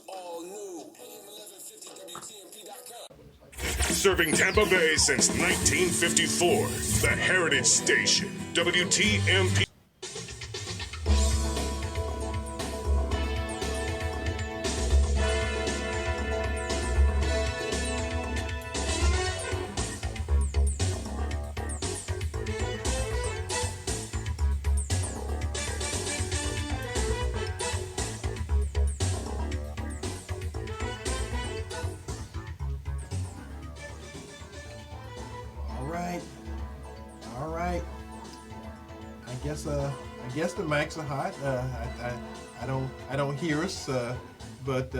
all new. AM1150 WTMP.com. Serving Tampa Bay since 1954. The Heritage Station, WTMP. I guess the mics are hot. I don't hear us, but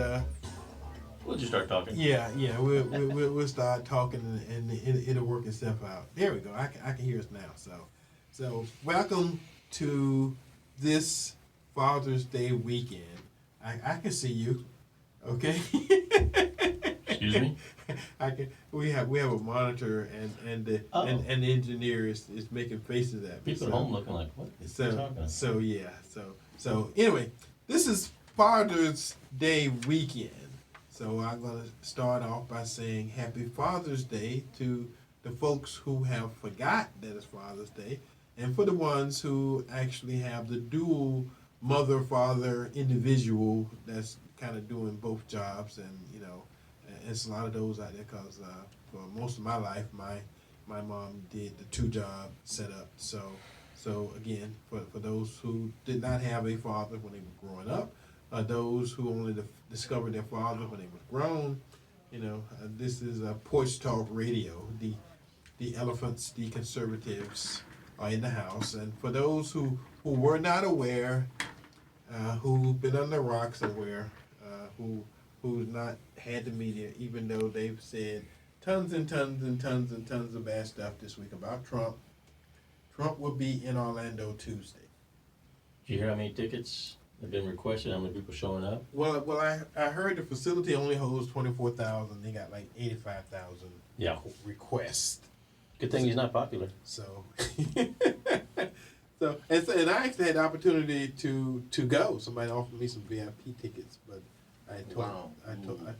We'll just start talking. yeah, we'll start talking and it'll work itself out. There we go. I can hear us now. So welcome to this Father's Day weekend. I can see you. Okay. Excuse me? We have a monitor and the engineer is making faces at me. People at home looking like, what is he talking about? So anyway, this is Father's Day weekend. So I'm gonna start off by saying Happy Father's Day to the folks who have forgot that it's Father's Day, and for the ones who actually have the dual mother-father individual that's kind of doing both jobs, and it's a lot of those out there because for most of my life, my mom did the two-job setup. So again, for those who did not have a father when they were growing up, those who only discovered their father when they were grown, this is a Porch Talk Radio. The elephants, the conservatives are in the house, and for those who were not aware, who've been under rocks aware, who's not had the media, even though they've said tons and tons and tons and tons of bad stuff this week about Trump. Trump will be in Orlando Tuesday. Did you hear how many tickets have been requested? How many people showing up? Well, I heard the facility only holds 24,000. They got like 85,000 requests. Good thing he's not popular. So, and I actually had the opportunity to go. Somebody offered me some VIP tickets, but I told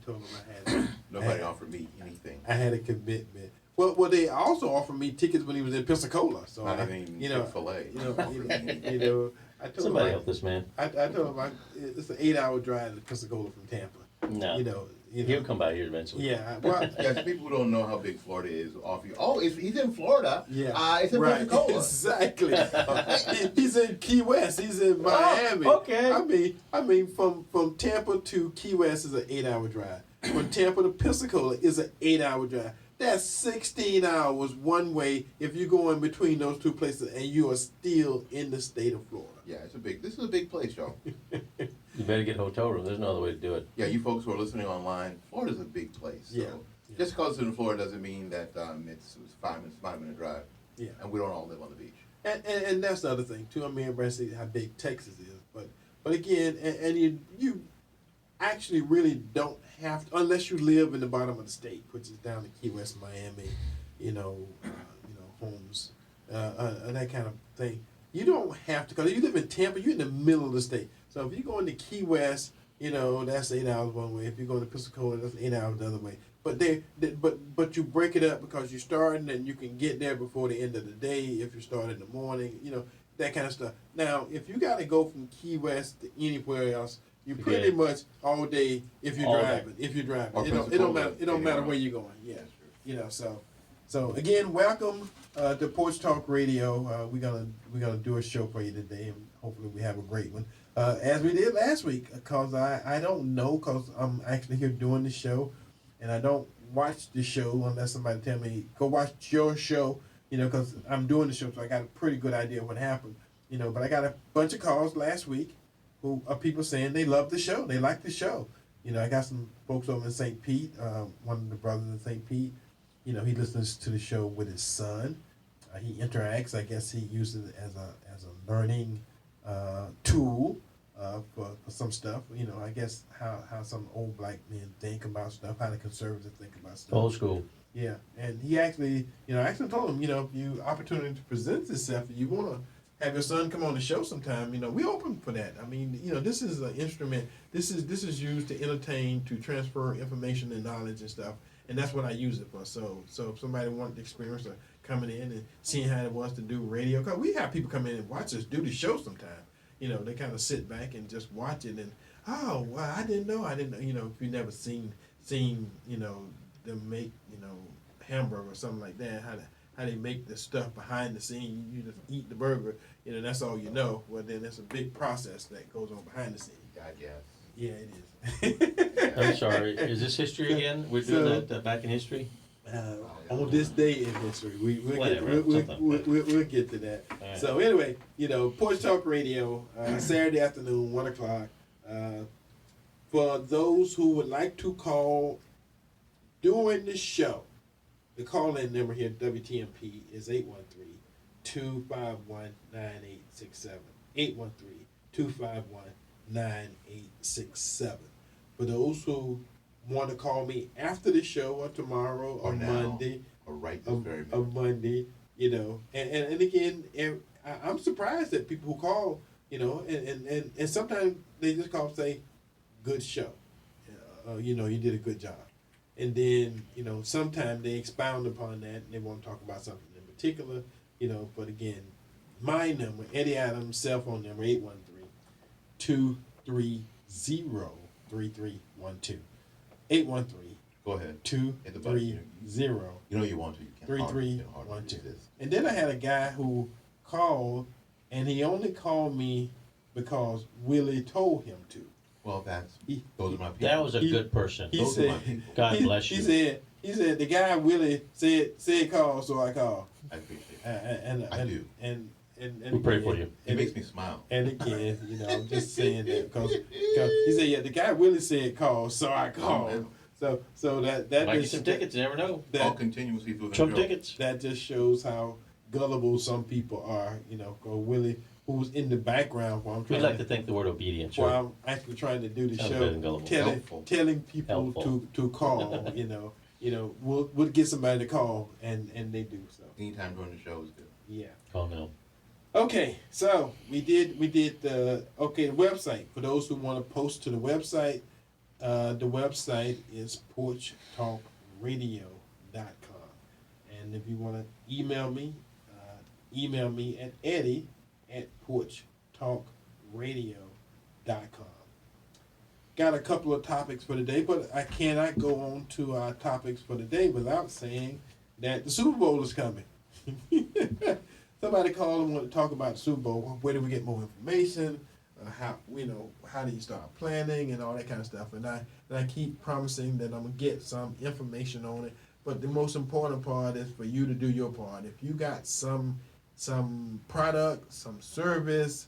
them I had Nobody offered me anything. I had a commitment. Well, they also offered me tickets when he was in Pensacola. So Not even Chick-fil-A. I told Somebody him, help this man. I told him it's an 8-hour drive to Pensacola from Tampa. No. He'll come by here eventually. Yeah. Well, Yes, people don't know how big Florida is off you. Oh, he's in Florida. Yeah. It's in right. Pensacola. Exactly. He's in Key West. He's in Miami. Oh, okay. I mean, from Tampa to Key West is an 8-hour drive. From Tampa to Pensacola is an 8-hour drive. That's 16 hours one way if you're going between those two places and you are still in the state of Florida. Yeah, this is a big place, y'all. You better get a hotel room. There's no other way to do it. Yeah, you folks who are listening online, Florida's a big place. So just because it's in Florida doesn't mean that it's 5-minute drive. Yeah. And we don't all live on the beach. And that's the other thing too. I mean, everybody says how big Texas is, but again, and you actually really don't have to, unless you live in the bottom of the state, which is down in Key West, Miami, Holmes, that kind of thing. You don't have to, because you live in Tampa, you're in the middle of the state. So if you go into Key West, that's 8 hours one way. If you go to Pensacola, that's 8 hours the other way. But you break it up because you're starting and you can get there before the end of the day if you start in the morning, that kind of stuff. Now, if you got to go from Key West to anywhere else, you pretty much all day if you're driving. If you're driving, it don't matter. It don't matter where you're going. Yeah, So again, welcome to Porch Talk Radio. We're gonna do a show for you today, and hopefully we have a great one, as we did last week. Cause I don't know, cause I'm actually here doing the show, and I don't watch the show unless somebody tell me go watch your show. Cause I'm doing the show, so I got a pretty good idea of what happened. But I got a bunch of calls last week who are people saying they love the show, they like the show. I got some folks over in St. Pete, one of the brothers in St. Pete. He listens to the show with his son. He interacts. I guess he uses it as a learning tool for some stuff. I guess how some old black men think about stuff, how the conservatives think about stuff. Old school. Yeah, and he actually, I actually told him, if you opportunity to present yourself, you want have your son come on the show sometime, we open for that. I mean, this is an instrument. This is used to entertain, to transfer information and knowledge and stuff, and that's what I use it for. So if somebody wanted the experience of coming in and seeing how it was to do radio, because we have people come in and watch us do the show sometime. They kind of sit back and just watch it, and oh, wow, I didn't know. If you never seen them make hamburger or something like that, how they make the stuff behind the scene. You just eat the burger, that's all you know. Well, then there's a big process that goes on behind the scene. I guess. Yeah, it is. I'm sorry, is this history again? We're doing that back in history? On this day in history, we'll get to that. Right. So anyway, Porch Talk Radio, Saturday afternoon, 1:00. For those who would like to call during the show, the call-in number here at WTMP is 813-251-9867. 813-251-9867. For those who want to call me after the show or tomorrow or Monday, or right this very minute. or Monday, and again, I'm surprised at people who call, and sometimes they just call and say, good show, you did a good job. And then, sometimes they expound upon that and they want to talk about something in particular, but again, my number, Eddie Adams' cell phone number, 813-230-3312. 813. Go ahead. 230. You want to. You can't. 3312. And then I had a guy who called, and he only called me because Willie told him to. Well, those are my people. That was a good person. Those are my people. God bless you. He said the guy Willie said call, so I called. I appreciate it. I do. And We pray for you. It makes me smile. And again, I'm just saying that because he said, yeah, the guy Willie said call, so I called. So that Might get just, some tickets, you never know. All continuously through the Trump show. tickets. that just shows how gullible some people are. Go Willie, who was in the background while I'm We'd trying like to think the word obedient, while sure. I'm actually trying to do the Sounds show, better than gullible. telling people Helpful. to call. We'll get somebody to call, and they do so. Anytime during the show is good. Yeah. Call now. Okay, so we did the website. For those who want to post to the website is porchtalkradio.com. And if you want to email me at eddie@porchtalkradio.com. Got a couple of topics for today, but I cannot go on to our topics for today without saying that the Super Bowl is coming. Somebody called and wanted to talk about the Super Bowl. Where do we get more information? How do you start planning and all that kind of stuff? And I keep promising that I'm gonna get some information on it. But the most important part is for you to do your part. If you got some product, some service,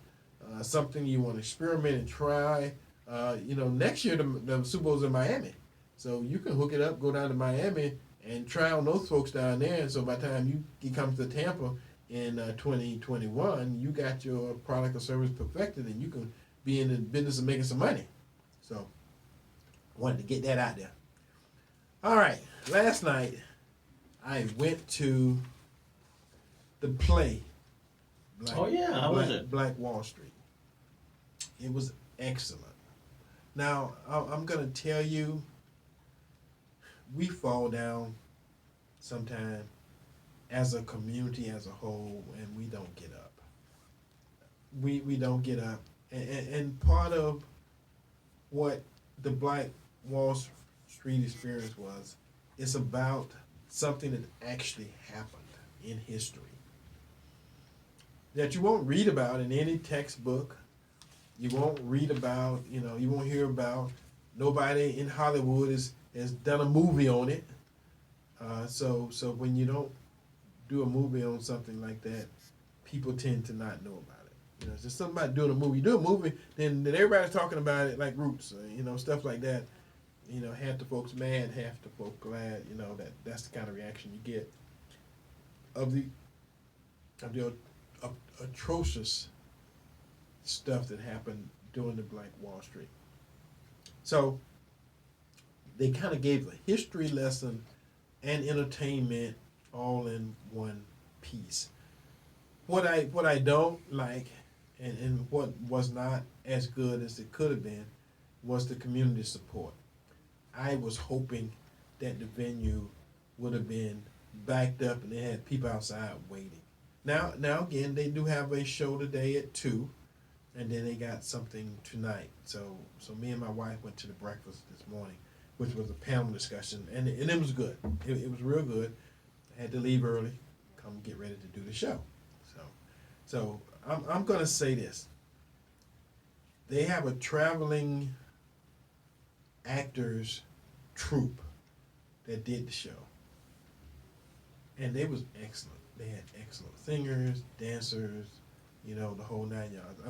something you want to experiment and try, next year the Super Bowl's in Miami, so you can hook it up, go down to Miami, and try on those folks down there. And so by the time you come to Tampa in 2021, you got your product or service perfected, and you can be in the business of making some money. So I wanted to get that out there. All right, last night I went to the play. Oh, yeah, how was it? Black Wall Street. It was excellent. Now, I'm going to tell you, we fall down sometime as a community as a whole, and we don't get up. We don't get up. And part of what the Black Wall Street experience was, it's about something that actually happened in history that you won't read about in any textbook. You won't read about, you won't hear about. Nobody in Hollywood has done a movie on it. So when you don't do a movie on something like that, people tend to not know about it. It's just something about doing a movie. You do a movie, then everybody's talking about it like Roots, stuff like that. Half the folks mad, half the folks glad. That's the kind of reaction you get of the atrocious stuff that happened during the Black Wall Street. So they kind of gave a history lesson and entertainment all in one piece. What I don't like, and what was not as good as it could have been, was the community support. I was hoping that the venue would have been backed up and they had people outside waiting. Now again, they do have a show today at 2, and then they got something tonight. So me and my wife went to the breakfast this morning, which was a panel discussion, and it was good. It was real good. I had to leave early, come get ready to do the show. So I'm gonna say this. They have a traveling actors troupe that did the show, and they was excellent. They had excellent singers, dancers, the whole 9 yards.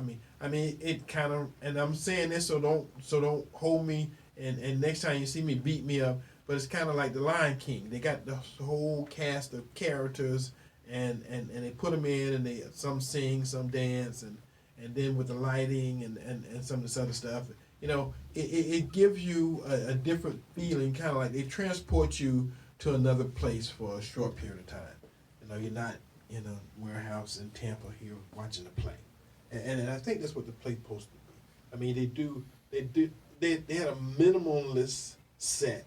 I mean, it kind of, and I'm saying this so don't hold me, and next time you see me, beat me up. But it's kind of like the Lion King. They got the whole cast of characters, and they put them in, and they some sing, some dance, and then with the lighting and some of this other stuff, it gives you a different feeling, kind of like they transport you to another place for a short period of time. You're not in a warehouse in Tampa here watching a play, and I think that's what the play's supposed to be. I mean, they had a minimalist set.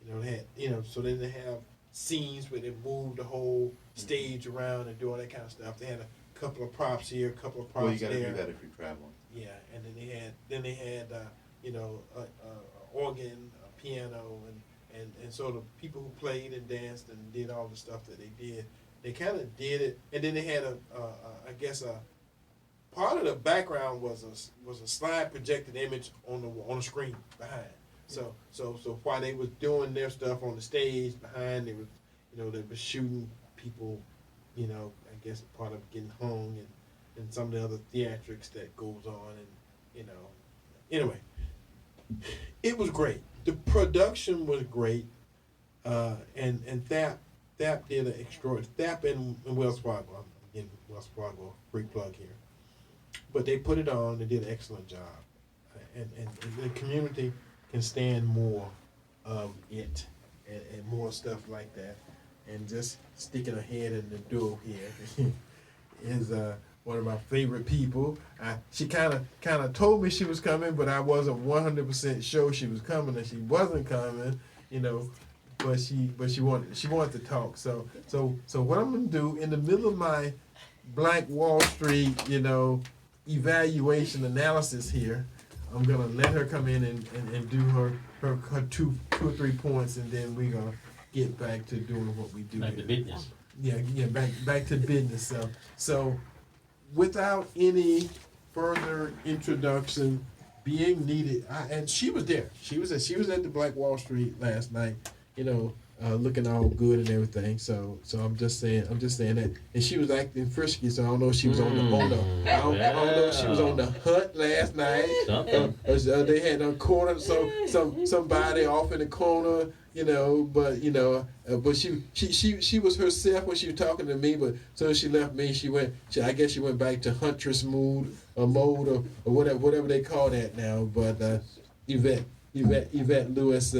So they didn't have scenes where they moved the whole stage around and doing that kind of stuff. They had a couple of props here, a couple of props there. Well, you got to do that if you're traveling. Yeah, and then they had organ, a piano, and so the people who played and danced and did all the stuff that they did, they kind of did it. And then they had I guess a part of the background was a slide projected image on the screen behind. So while they was doing their stuff on the stage behind, they was they were shooting people, I guess part of getting hung and some of the other theatrics that goes on, and anyway, it was great. The production was great, and Thap did an extraordinary. Thap and Wells Fargo. I'm getting Wells Fargo free plug here, but they put it on. They did an excellent job, and the community can stand more of it and more stuff like that. And just sticking her head in the door here is one of my favorite people. She kind of told me she was coming, but I wasn't 100% sure she was coming, and she wasn't coming, But she wanted to talk. So what I'm gonna do in the middle of my Black Wall Street, evaluation analysis here, I'm gonna let her come in and do her two or 3 points, and then we're gonna get back to doing what we do. Back to business. Yeah, back to business. So without any further introduction being needed, and she was there. She was at the Black Wall Street last night, looking all good and everything. So I'm just saying that, and she was acting frisky. So I don't know if she was on the I don't know if she was on the hunt last night. They had a corner, so somebody off in the corner, but she was herself when she was talking to me. But so she left me, I guess she went back to huntress mode or whatever they call that now. But Yvette Lewis,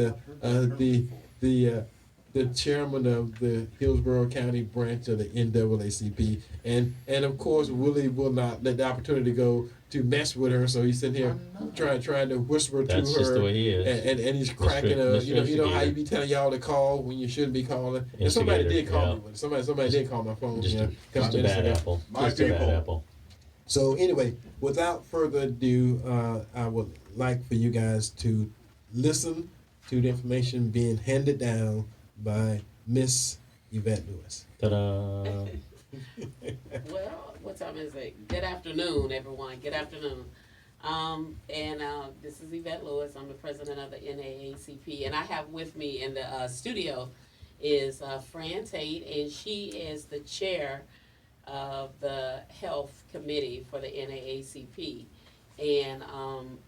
the chairman of the Hillsborough County branch of the NAACP, and of course Willie will not let the opportunity go to mess with her, so he's sitting here trying to whisper to her. That's just the way he is. And he's cracking up. You know how you be telling y'all to call when you shouldn't be calling. And somebody did call me. Somebody did call my phone. Just a bad apple. Just a bad apple. So anyway, without further ado, I would like for you guys to listen to the information being handed down by Miss Yvette Lewis. Ta-da! Well, what time is it? Good afternoon, everyone. Good afternoon. This is Yvette Lewis. I'm the president of the NAACP, and I have with me in the studio is Fran Tate, and she is the chair of the health committee for the NAACP. And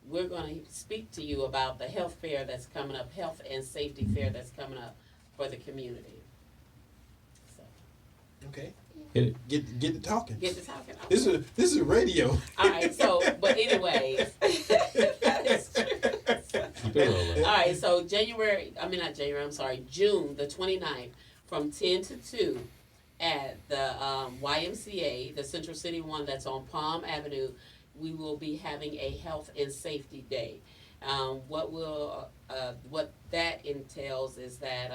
we're going to speak to you about the health fair that's coming up, health and safety fair that's coming up for the community. So. Okay. Get to talking. Get to talking. Okay. This is radio. All right. So, but anyways, that is true. All right. So June the 29th from 10 to 2 at the YMCA, the Central City one that's on Palm Avenue, we will be having a health and safety day. What that entails is that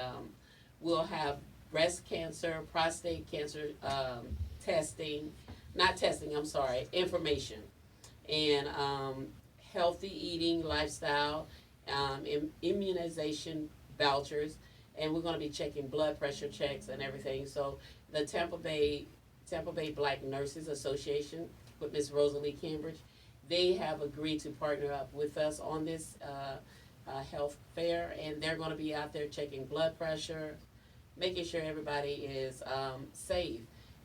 we'll have breast cancer, prostate cancer information, and healthy eating lifestyle, immunization vouchers, and we're going to be checking blood pressure checks and everything. So the Tampa Bay Black Nurses Association with Miss Rosalie Cambridge, they have agreed to partner up with us on this health fair, and they're going to be out there checking blood pressure, making sure everybody is safe,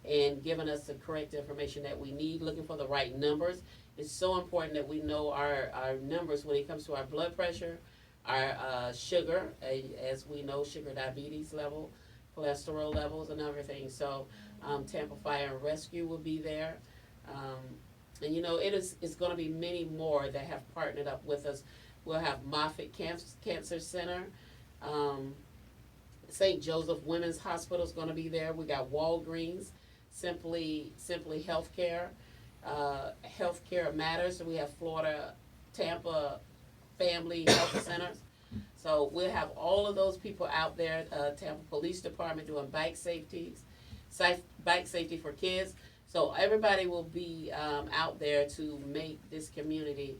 and giving us the correct information that we need, looking for the right numbers. It's so important that we know our numbers when it comes to our blood pressure, our sugar, as we know, sugar diabetes level, cholesterol levels, and everything. So Tampa Fire and Rescue will be there. And it's going to be many more that have partnered up with us. We'll have Moffitt Cancer Center, St. Joseph Women's Hospital is going to be there. We got Walgreens, Simply Healthcare, Healthcare Matters. We have Florida Tampa Family Health Centers. So we'll have all of those people out there. Tampa Police Department doing bike safety for kids. So everybody will be out there to make this community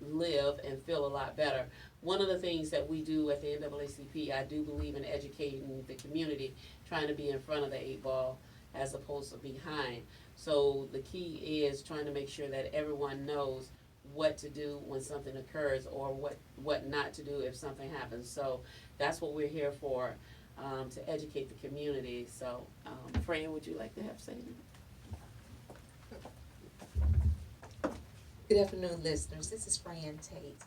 live and feel a lot better. One of the things that we do at the NAACP, I do believe in educating the community, trying to be in front of the 8 ball as opposed to behind. So the key is trying to make sure that everyone knows what to do when something occurs, or what not to do if something happens. So that's what we're here for, to educate the community. So, Fran, would you like to have something? Good afternoon, listeners. This is Fran Tate.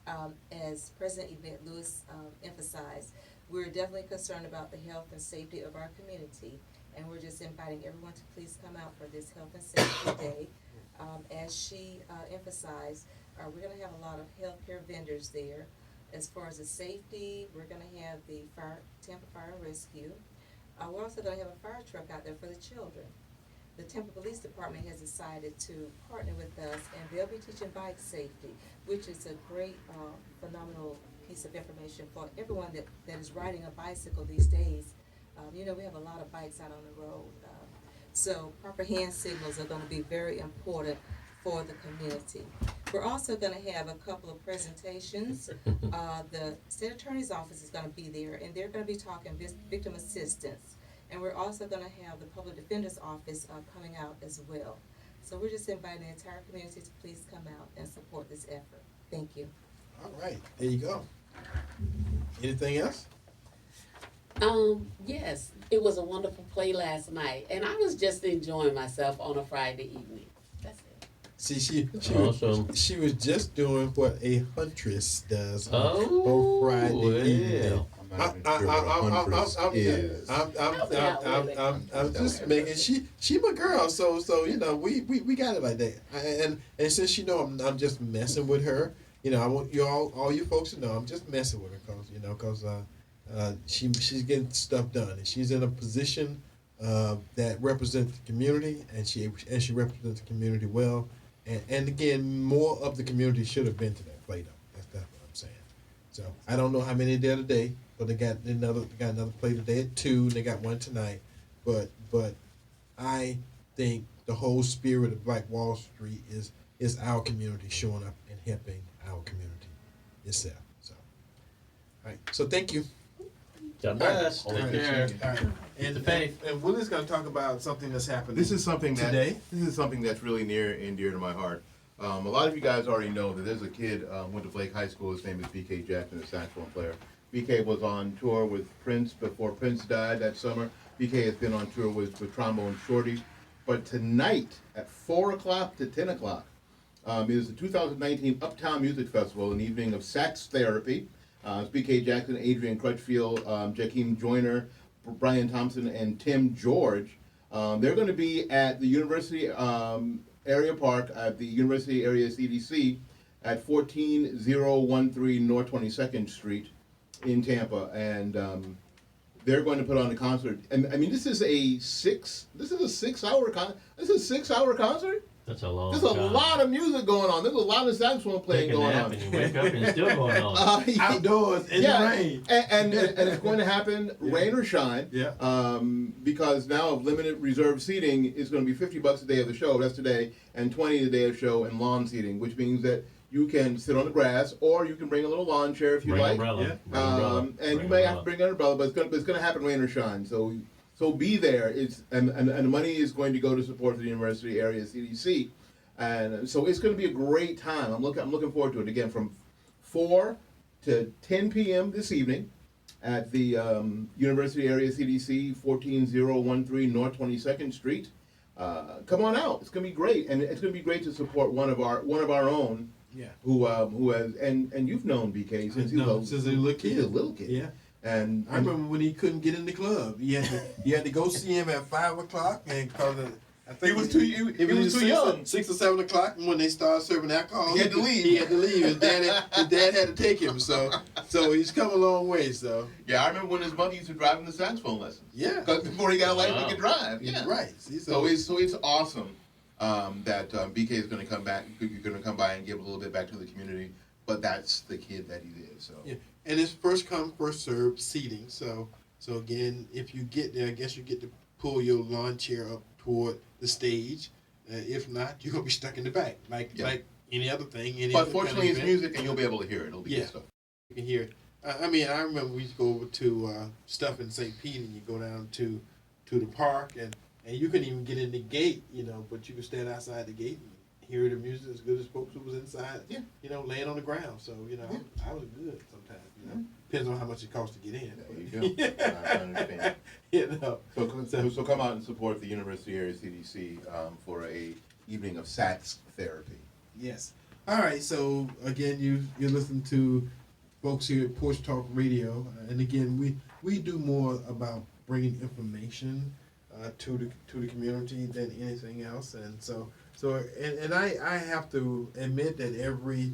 As President Yvette Lewis emphasized, we're definitely concerned about the health and safety of our community, and we're just inviting everyone to please come out for this Health and Safety Day. As she emphasized, we're going to have a lot of healthcare vendors there. As far as the safety, we're going to have the Tampa Fire and Rescue. We're also going to have a fire truck out there for the children. The Tampa Police Department has decided to partner with us, and they'll be teaching bike safety, which is a great, phenomenal piece of information for everyone that is riding a bicycle these days. We have a lot of bikes out on the road. So proper hand signals are going to be very important for the community. We're also going to have a couple of presentations. The State Attorney's Office is going to be there, and they're going to be talking victim assistance. And we're also going to have the Public Defender's Office coming out as well. So we're just inviting the entire community to please come out and support this effort. Thank you. All right, there you go. Anything else? Yes, it was a wonderful play last night, and I was just enjoying myself on a Friday evening. That's it. See, Awesome. she was just doing what a huntress does Oh, on Friday evening. I'm not even sure what a huntress is. I'm just making. She my girl, so we got it like that. And since I'm just messing with her. I want all you folks to know I'm just messing with her because she's getting stuff done, and she's in a position that represents the community, and she represents the community well. And again, more of the community should have been to that play though. That's what I'm saying. So I don't know how many there today, but they got another play today at 2, and they got one tonight. But I think the whole spirit of Black Wall Street is our community showing up and helping our community itself. So, all right. So thank you. God bless. All right. Take care. All right. And Willie's going to talk about something that's happening. This is something today. This is something that's really near and dear to my heart. A lot of you guys already know that there's a kid went to Blake High School. His name is BK Jackson, a saxophone player. BK was on tour with Prince before Prince died that summer. BK has been on tour with Trombone Shorty. But tonight at 4 o'clock to 10 o'clock is the 2019 Uptown Music Festival, an evening of sax therapy. It's BK Jackson, Adrian Crutchfield, Jakeem Joyner, Brian Thompson, and Tim George. They're going to be at the University Area Park at the University Area CDC at 14013 North 22nd Street in Tampa. And they're going to put on a concert. And I mean, this is a 6-hour concert. That's a long There's a time. lot of music going on. There's a lot of saxophone playing Take a going nap on. and you wake up and it's still going on. Outdoors in the rain. And it's going to happen rain or shine. Yeah. Because now of limited reserve seating is going to be $50 a day of the show. That's today, and $20 a day of show and lawn seating, which means that you can sit on the grass or you can bring a little lawn chair if you Bring like. umbrella. Yeah. Bring umbrella. And Bring you may have to umbrella. bring an umbrella, but it's going to happen rain or shine. So be there. And the money is going to go to support the University Area CDC. And so it's going to be a great time. I'm looking forward to it. Again, from 4 to 10 p.m. this evening at the University Area CDC, 14013 North 22nd Street. Come on out. It's going to be great, and it's going to be great to support one of our own. Yeah. Who has and you've known BK since he was since he was a little kid. He's a little kid. Yeah. And I remember when he couldn't get in the club. You had to go see him at 5 o'clock, and cause I think He was too young. 6 or 7 o'clock when they started serving alcohol. He had to leave. He had to leave. His dad had to take him. So he's come a long way. So Yeah, I remember when his mother used to drive him to saxophone lessons. yeah, Because before he got a license, Wow. he could drive. Yeah. right. See, So it's awesome that BK is going to come back. You're going to come by and give a little bit back to the community. But that's the kid that he is. So yeah, and it's first come first served seating. So again, if you get there, I guess you get to pull your lawn chair up toward the stage. If not, you're gonna be stuck in the back, like any other thing. Any but other fortunately, it's kind of event. music, and you'll be able to hear it. It'll be Yeah. good stuff. You can hear it. I mean, I remember we used to go over to stuff in St. Pete, and you go down to the park, and you couldn't even get in the gate, but you could stand outside the gate and hear the music as good as folks who was inside, Yeah. Laying on the ground. So, I was good sometimes, Depends on how much it costs to get in. There you go. I understand. So come out and support the University Area CDC for a evening of sax therapy. Yes. All right. So again, you listen to folks here at Porch Talk Radio, and again, we do more about bringing information to the community than anything else, and so I have to admit that every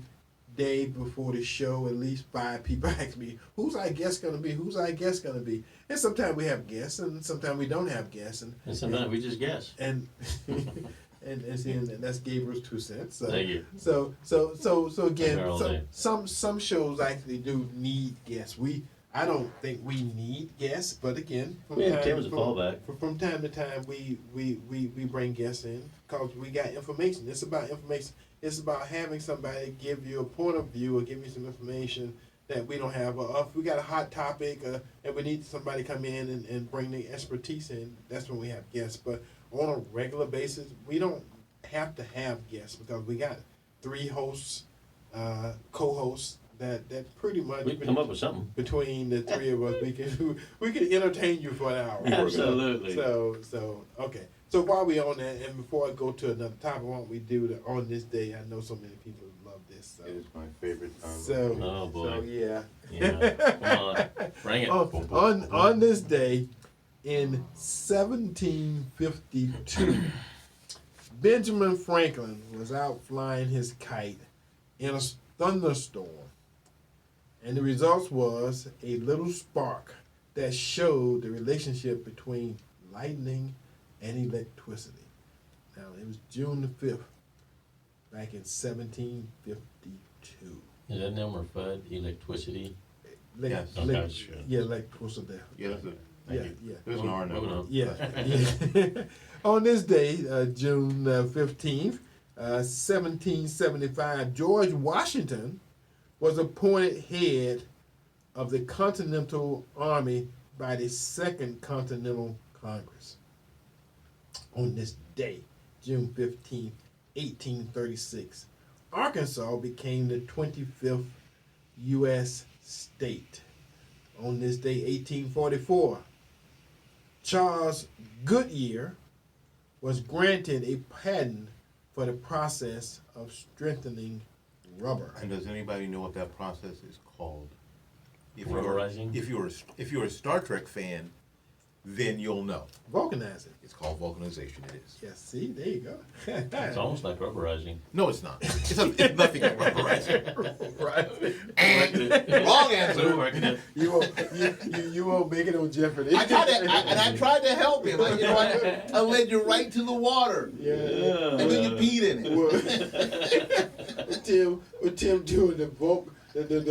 day before the show, at least 5 people ask me, "Who's our guest gonna be? Who's our guest gonna be?" And sometimes we have guests, and sometimes we don't have guests, And sometimes we just guess. and that's Gabriel's 2 cents. So, Thank you. So again, Been there all day. some shows actually do need guests. I don't think we need guests, but again, We have Tim as a fallback. from time to time we bring guests in because we got information. It's about information. It's about having somebody give you a point of view or give you some information that we don't have. Or if we got a hot topic and we need somebody to come in and bring the expertise in, that's when we have guests. But on a regular basis, we don't have to have guests because we got 3 hosts, co-hosts that pretty much We can come up with something. between the 3 of us, we can entertain you for an hour. Absolutely. So okay. So while we on that, and before I go to another topic, why don't we do the on this day? I know so many people love this. So, It is my favorite time. Oh, boy. So yeah. Come on. Bring it. On this day in 1752, Benjamin Franklin was out flying his kite in a thunderstorm. And the result was a little spark that showed the relationship between lightning and electricity. Now, it was June the 5th, back in 1752. Is that number FUD, electricity? Yes. Okay, sure. Yeah, electricity. Yeah, that's it. Thank Yeah, you. yeah. There's an R Moving number. on. Yeah. yeah. On this day, June 15th, 1775, George Washington was appointed head of the Continental Army by the Second Continental Congress. On this day, June 15th, 1836, Arkansas became the 25th U.S. state. On this day, 1844, Charles Goodyear was granted a patent for the process of strengthening rubber. And does anybody know what that process is called? Rubberizing? If you're a Star Trek fan, then you'll know. Vulcanizing. It's called vulcanization. It is. Yes, see, there you go. It's almost like rubberizing. No, it's not. It's nothing like rubberizing. right. And wrong answer. You you won't make it on Jeopardy. I tried to help him. I led you right to the water. Yeah. And then you peed in it. With Tim doing the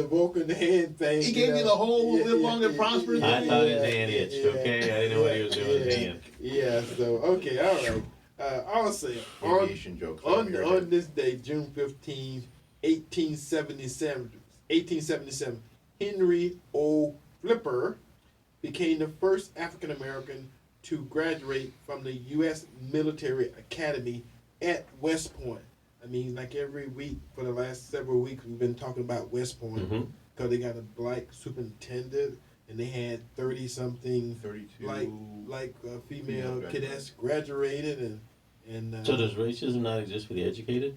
Vulcan hand thing. He gave you the whole live long and prosperous. I thought his hand itched, okay? I didn't know what he was doing with his hand. Yeah, so, okay, all right. I'll say, Aviation jokes. on this day, June 15, 1877, Henry O. Flipper became the first African American to graduate from the U.S. Military Academy at West Point. I mean, like every week for the last several weeks, we've been talking about West Point because they got a black superintendent and they had 30-something 32 like female cadets graduated and. So does racism not exist for the educated?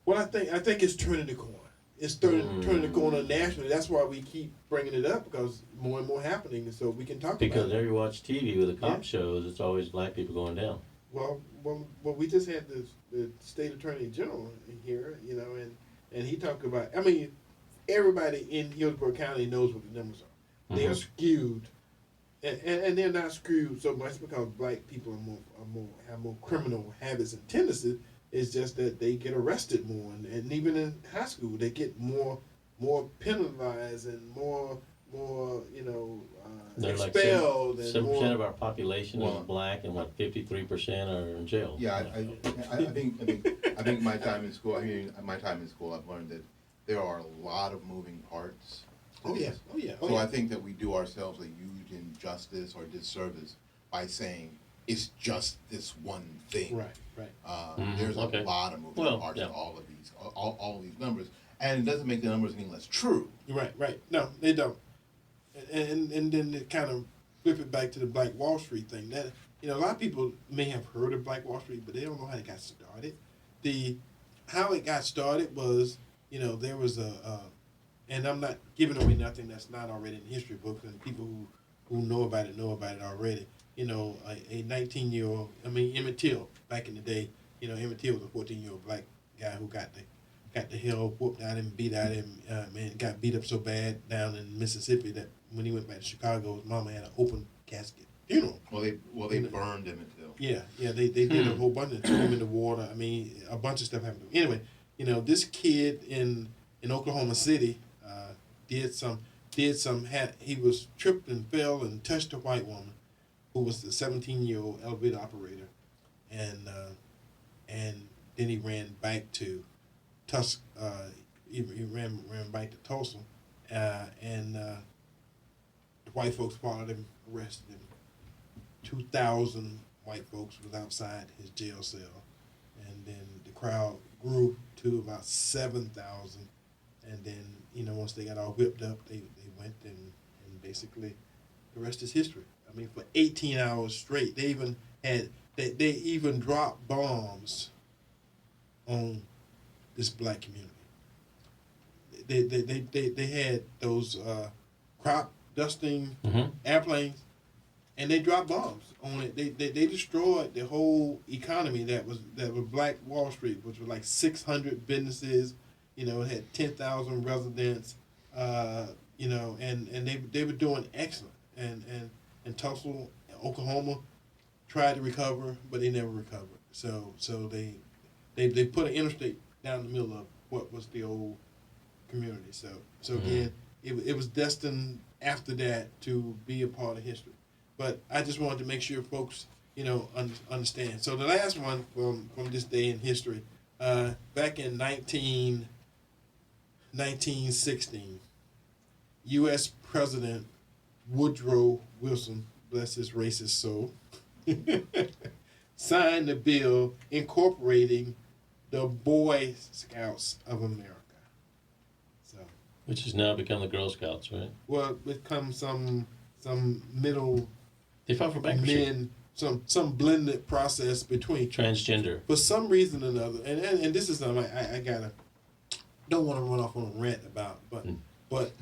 Well, I think it's turning the corner. It's turning the corner nationally. That's why we keep bringing it up because more and more happening, so we can talk Because about it. whenever you watch TV with the cop shows, it's always black people going down. Well, we just had the state attorney general here, and he talked about. I mean, everybody in Hillsborough County knows what the numbers are. They are skewed, and they're not skewed so much because black people have more criminal habits and tendencies. It's just that they get arrested more, and even in high school, they get more penalized and more They're expelled. Like 7% and of our population is black, and 53% are in jail. Yeah, I think my time in school. I've learned that there are a lot of moving parts. Oh yeah. So I think that we do ourselves a huge injustice or disservice by saying it's just this one thing. Right. There's a lot of moving parts to all of these numbers, and it doesn't make the numbers any less true. Right. No, they don't. And then they kind of flip it back to the Black Wall Street thing. That a lot of people may have heard of Black Wall Street, but they don't know how it got started. How it got started was there was and I'm not giving away nothing that's not already in history books, and people who know about it already. A 19-year-old, Emmett Till, back in the day, Emmett Till was a 14-year-old black guy who got the hell whooped out of him, beat out of him, and got beat up so bad down in Mississippi that when he went back to Chicago, his mama had an open casket funeral. Well, they burned Emmett Till. Yeah, they did a whole bunch of threw him in the water. A bunch of stuff happened to him. Anyway, this kid in Oklahoma City he was tripped and fell and touched a white woman who was the 17-year-old elevator operator, and then he ran back to he ran back to Tulsa, and the white folks followed him, arrested him. 2,000 white folks was outside his jail cell, and then the crowd grew to about 7,000, and then once they got all whipped up, they went and basically the rest is history. For 18 hours straight, they even dropped bombs on this black community. They had those crop dusting airplanes, and they dropped bombs on it. They destroyed the whole economy that was Black Wall Street, which was like 600 businesses. It had 10,000 residents. And they were doing excellent. And Tulsa, Oklahoma, tried to recover, but they never recovered. So they put an interstate down the middle of what was the old community. So again, it was destined after that to be a part of history. But I just wanted to make sure folks, understand. So the last one from this day in history, back in 1916, U.S. President Woodrow Wilson, bless his racist soul, signed a bill incorporating the Boy Scouts of America. So, which has now become the Girl Scouts, right? Well, become some middle. They filed for bankruptcy. Men, some blended process between transgender. For some reason or another, and this is something I don't want to run off on a rant about, but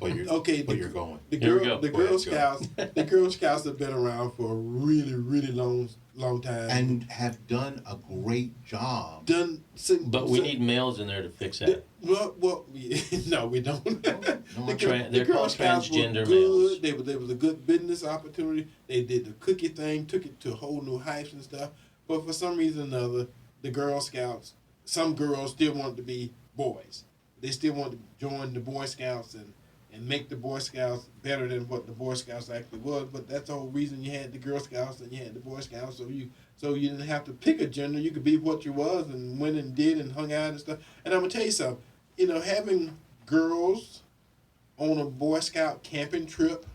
you're going. The Girl Scouts have been around for a really, really long long time. And have done a great job. But we need males in there to fix that. Well, no, we don't. They're called transgender good. males. They was a good business opportunity. They did the cookie thing, took it to whole new heights and stuff. But for some reason or another, the Girl Scouts, some girls still wanted to be boys. They still wanted to join the Boy Scouts and make the Boy Scouts better than what the Boy Scouts actually was. But that's the whole reason you had the Girl Scouts and you had the Boy Scouts. So you didn't have to pick a gender. You could be what you was and went and did and hung out and stuff. And I'm gonna tell you something. Having girls on a Boy Scout camping trip,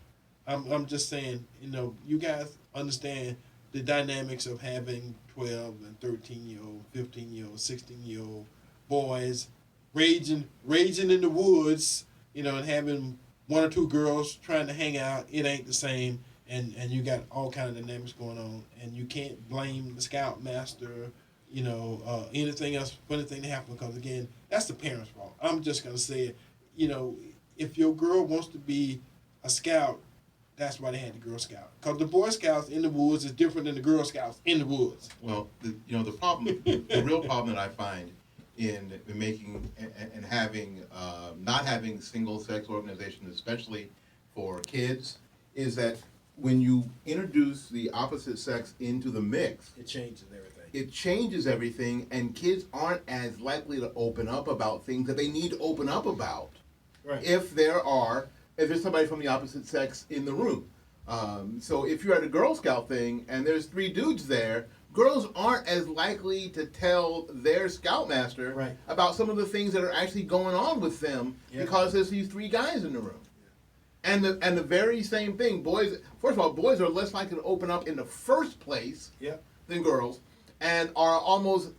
I'm just saying, you guys understand the dynamics of having 12 and 13-year-old, 15-year-old, 16-year-old boys raging in the woods, and having one or two girls trying to hang out. It ain't the same, and you got all kind of dynamics going on, and you can't blame the scoutmaster, anything else for anything to happen, because again, that's the parents' fault. I'm just gonna say it, if your girl wants to be a scout, that's why they had the Girl Scout. Because the Boy Scouts in the woods is different than the Girl Scouts in the woods. Well, the problem, the real problem that I find in making and having not having single-sex organizations, especially for kids, is that when you introduce the opposite sex into the mix, It changes everything. it changes everything, and kids aren't as likely to open up about things that they need to open up about. Right. If there's somebody from the opposite sex in the room. So if you're at a Girl Scout thing and there's 3 dudes there, girls aren't as likely to tell their scoutmaster Right. about some of the things that are actually going on with them because there's these 3 guys in the room. And the very same thing, boys. First of all, boys are less likely to open up in the first place than girls, and are almost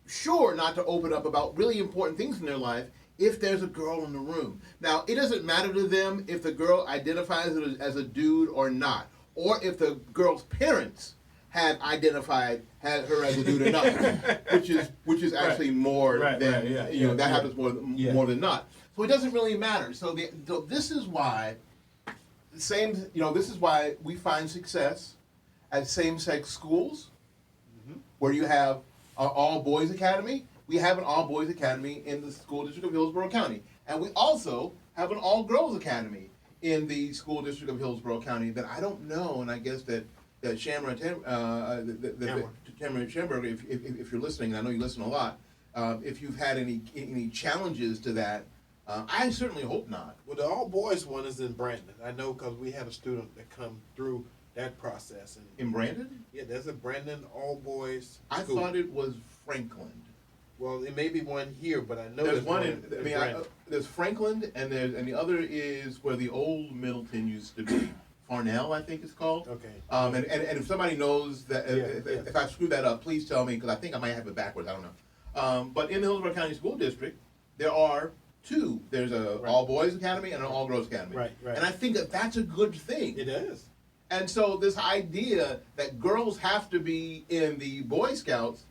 sure not to open up about really important things in their life if there's a girl in the room. Now, it doesn't matter to them if the girl identifies as a dude or not, or if the girl's parents had identified her as a dude or not, which is actually more than that happens more than not. So it doesn't really matter. So this is why this is why we find success at same-sex schools, where you have an all-boys academy. We have an all-boys academy in the school district of Hillsborough County, and we also have an all-girls academy in the school district of Hillsborough County. That I don't know, and I guess that Shamra Schamberg, if you're listening, and I know you listen a lot, if you've had any challenges to that, I certainly hope not. Well, the all boys one is in Brandon. I know because we had a student that come through that process. In Brandon? Yeah, there's a Brandon all boys I school. thought it was Franklin. Well, it may be one here, but I know There's one in Brandon. there's Franklin, and the other is where the old Middleton used to be. Farnell, I think it's called. Okay. And if somebody knows that, Yeah. if I screwed that up, please tell me, because I think I might have it backwards. I don't know. But in the Hillsborough County School District, there are 2. There's a all-boys academy and an all-girls academy. Right. And I think that's a good thing. It is. And so this idea that girls have to be in the Boy Scouts,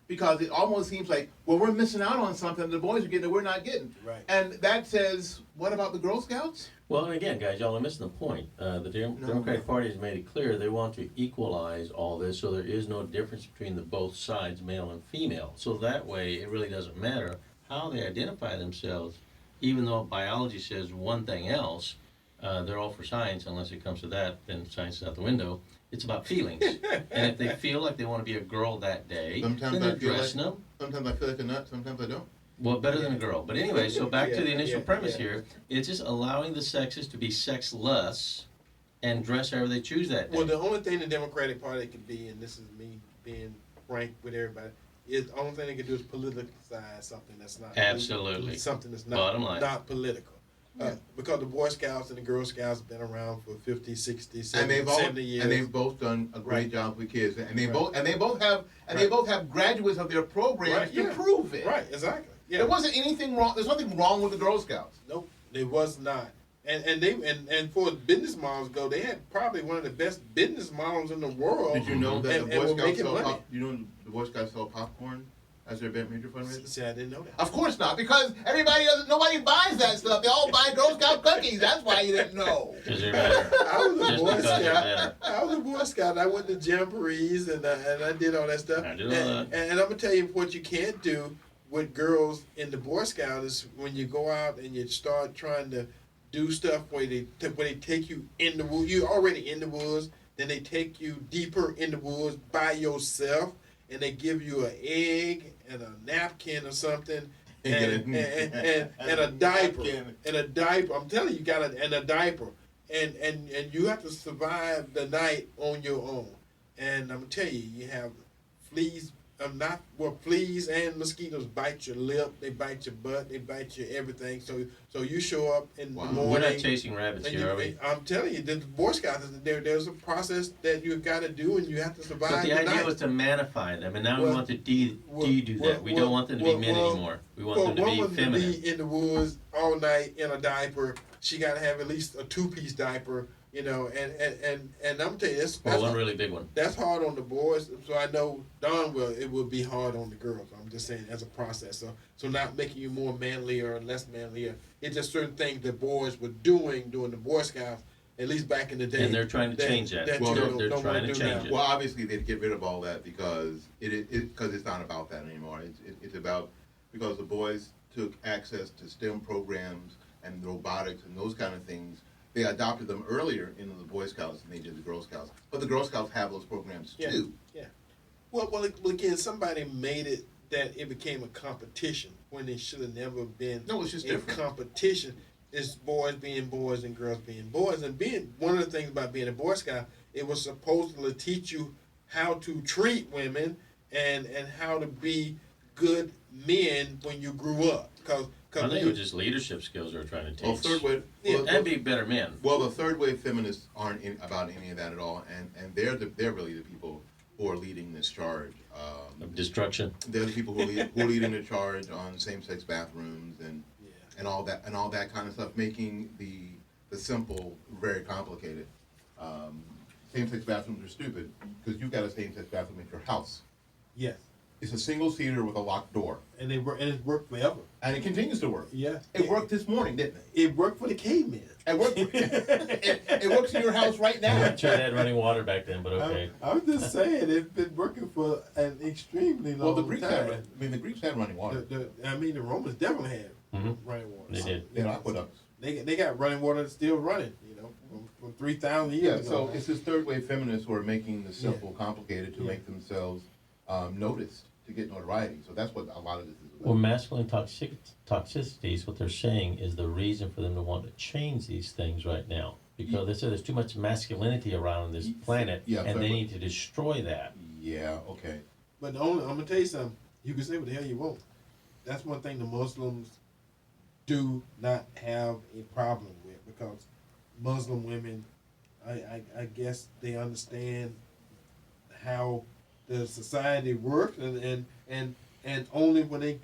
because it almost seems like, well, we're missing out on something the boys are getting that we're not getting. Right. And that says, what about the Girl Scouts? Well, and again, guys, y'all are missing the point. The Democratic Party has made it clear they want to equalize all this, so there is no difference between the both sides, male and female. So that way, it really doesn't matter how they identify themselves, even though biology says one thing else. They're all for science. Unless it comes to that, then science is out the window. It's about feelings. And if they feel like they want to be a girl that day, Sometimes then I they're feel dressing like, them. sometimes I feel like a nut, sometimes I don't. Well, better than a girl. But anyway, so back to the initial premise here. It's just allowing the sexes to be sexless and dress however they choose that day. Well, the only thing the Democratic Party could be, and this is me being frank with everybody, is the only thing they can do is politicize something that's not Absolutely. something that's not Bottom line. not political. Because the Boy Scouts and the Girl Scouts have been around for 50, 60, 70, 70 years. And they've both done a great job with kids, and they Right. both have graduates of their programs to prove it. Right, exactly. Yeah. There wasn't anything wrong. There's nothing wrong with the Girl Scouts. Nope, there was not. And for business models go, they had probably one of the best business models in the world. Did you know that and the Boy were Scouts making sell money. the Boy Scouts sell popcorn as their event major fundraiser? See, I didn't know that. Of course not, because nobody buys that stuff. They all buy Girl Scout cookies. That's why you didn't know. Because they're better. I was a Just Boy because they're Scout. better. I was a Boy Scout. I went to jamborees and I did all that stuff. I did all that. And I'm gonna tell you what you can't do with girls in the Boy Scout is when you go out and you start trying to do stuff where they take you in the woods. You're already in the woods. Then they take you deeper in the woods by yourself, and they give you an egg and a napkin or something, and a diaper, and a diaper. I'm telling you, you got a diaper, and you have to survive the night on your own. And I'm gonna tell you, you have fleas. Fleas and mosquitoes bite your lip, they bite your butt, they bite your everything. So you show up in the morning. We're not chasing rabbits and here, are we? I'm telling you, the Boy Scouts, there's a process that you've got to do, and you have to survive But the idea night. was to manify them, and now we Well, want to do that. We don't want them to be men anymore. We want them to be woman feminine. to be in the woods all night in a diaper, she got to have at least a 2-piece diaper, and I'm telling you, Or one really big one. that's hard on the boys. So I know darn well it will be hard on the girls. I'm just saying as a process. So not making you more manly or less manly. It's just certain things that boys were doing during the Boy Scouts, at least back in the day. And they're trying to change that. you Well, don't they're wanna trying to do change now. it. Well, obviously they'd get rid of all that because it's not about that anymore. It's about because the boys took access to STEM programs and robotics and those kind of things. They adopted them earlier into the Boy Scouts than they did the Girl Scouts. But the Girl Scouts have those programs too. Yeah. Well, again, somebody made it that it became a competition when it should have never been. No, it's just a different. competition. It's boys being boys and girls being boys. And being one of the things about being a Boy Scout, it was supposed to teach you how to treat women and how to be good men when you grew up. I think it was just leadership skills they're trying to teach. Well, third wave. And be better men. Well, the third wave feminists aren't about any of that at all, and they're really the people who are leading this charge. Of destruction. They're the people who are leading the charge on same-sex bathrooms and all that kind of stuff, making the simple very complicated. Same-sex bathrooms are stupid because you've got a same-sex bathroom at your house. Yes. It's a single-seater with a locked door, And it worked forever. and it continues to work. Yeah. It worked this morning, didn't it? It worked for the cavemen. It worked. it works in your house right now. I'm sure they had running water back then, but okay. I'm just saying it's been working for an extremely long Well, the Greeks time. had. The Greeks had running water. The Romans definitely had Mhm. running water. They did. They had aqueducts. They got running water that's still running. From 3,000 years Yeah, ago. so it's this third wave feminists who are making the simple complicated to make themselves noticed, to get notoriety. So that's what a lot of this is about. Well, masculine toxicities, what they're saying is the reason for them to want to change these things right now. Because they say there's too much masculinity around this planet, Yeah, and so- they need to destroy that. Yeah, okay. But I'm gonna tell you something. You can say what the hell you want. That's one thing the Muslims do not have a problem with, because Muslim women, I guess they understand how the society works, and only when they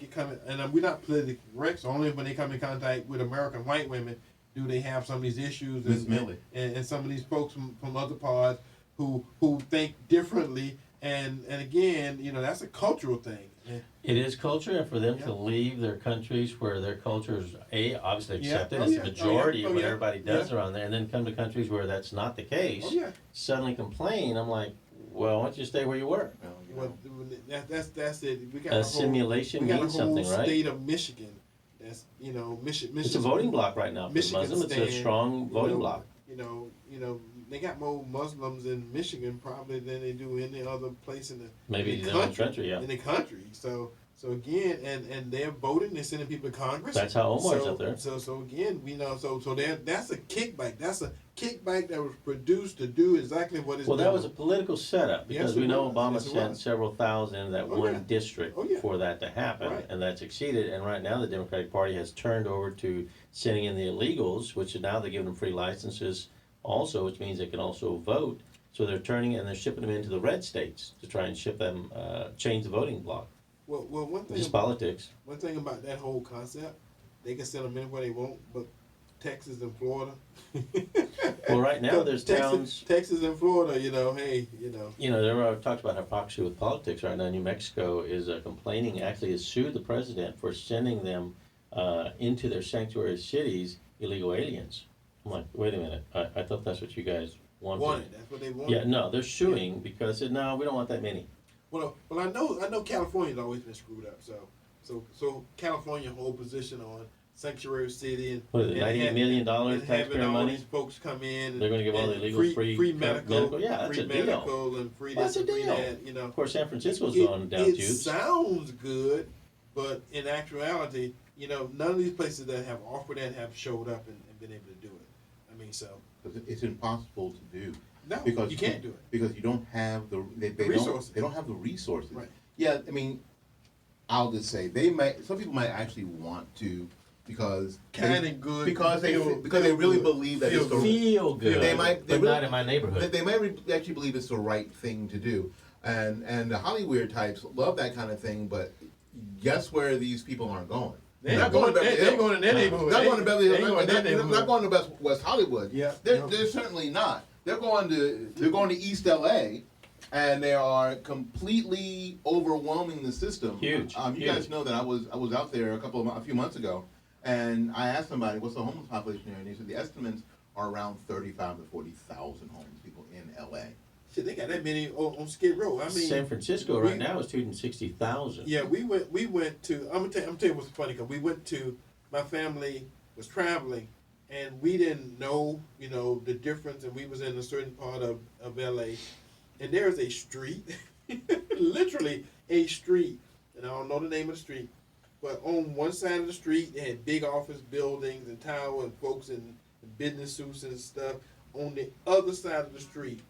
and we're not politically correct, so only when they come in contact with American white women do they have some of these issues, Miss Millie. and some of these folks from other parts who think differently, and again, that's a cultural thing. It is culture, and for them Yeah. to leave their countries where their culture is obviously Yeah. accepted, Oh, it's yeah. the majority Oh, of what yeah. everybody does Yeah. around there, and then come to countries where that's not the case, Oh yeah. suddenly complain. I'm like, well, why don't you stay where you were? Well, Well, that's it. We got Assimilation we got means a whole something, right? state of Michigan. That's Michigan. It's a voting block right now for Michigan Muslim. It's a stand, strong voting block. They got more Muslims in Michigan probably than they do any other place in the Maybe in the their own country, yeah. in the country. So again, and they're voting. They're sending people to Congress. That's how Omar's so, up there. So again, that's a kickback. That's a kickback that was produced to do exactly what it's Well, that doing. was a political setup, because Yes, we it know was. Obama Yes, it sent was. several thousand in that Oh, one yeah. district Oh, yeah. for that to happen, Right. and that succeeded. And right now, the Democratic Party has turned over to sending in the illegals, which now they're giving them free licenses also, which means they can also vote. So they're turning and they're shipping them into the red states to try and ship them, change the voting block. Well, one thing. Just politics. One thing about that whole concept, they can send them anywhere they want, but Texas and Florida. Well, right now there's towns. Texas and Florida, hey, There are talks about hypocrisy with politics right now. New Mexico is complaining, actually has sued the president for sending them into their sanctuary cities illegal aliens. I'm like, wait a minute, I thought that's what you guys wanted. That's what they want. Yeah, no, they're suing because no, we don't want that many. Well, I know California's always been screwed up. So California whole position on sanctuary city and What is it, $98 million and having taxpayer all money? these folks come in. And, They're going to give all the and illegal free medical. Yeah, that's free a deal. medical and free Well, this that's a and free deal. that. Of course, San Francisco's it, gone down it tubes. sounds good, but in actuality, none of these places that have offered that have showed up and been able to do it. I mean, so. Because it's impossible to do. No, Because you can't do it. Because you don't have they resources. They don't have the resources. Right. Yeah, I mean, I'll just say some people might actually want to because Kinda good. because they Feel really good. believe that it's the Feel good, They might, but not in my neighborhood. They might actually believe it's the right thing to do, and the Hollywood types love that kind of thing. But guess where these people aren't going? They're not going to Beverly Hills. They're going in their neighborhood. Not going to Beverly Hills. They ain't going in their They're neighborhood. not going to West Hollywood. Yeah. They're certainly not. They're going to East LA, and they are completely overwhelming the system. Huge. You guys know that I was out there a few months ago, and I asked somebody what's the homeless population here, and they said the estimates are around 35,000 to 40,000 homeless people in LA. Shit, they got that many on Skid Row. I mean, San Francisco right now is 260,000. Yeah, we went to. I'm gonna tell you what's funny, because we went to. My family was traveling, and we didn't know, the difference. And we was in a certain part of LA, and there's a street, literally a street, and I don't know the name of the street, but on one side of the street they had big office buildings and towers and folks in business suits and stuff. On the other side of the street,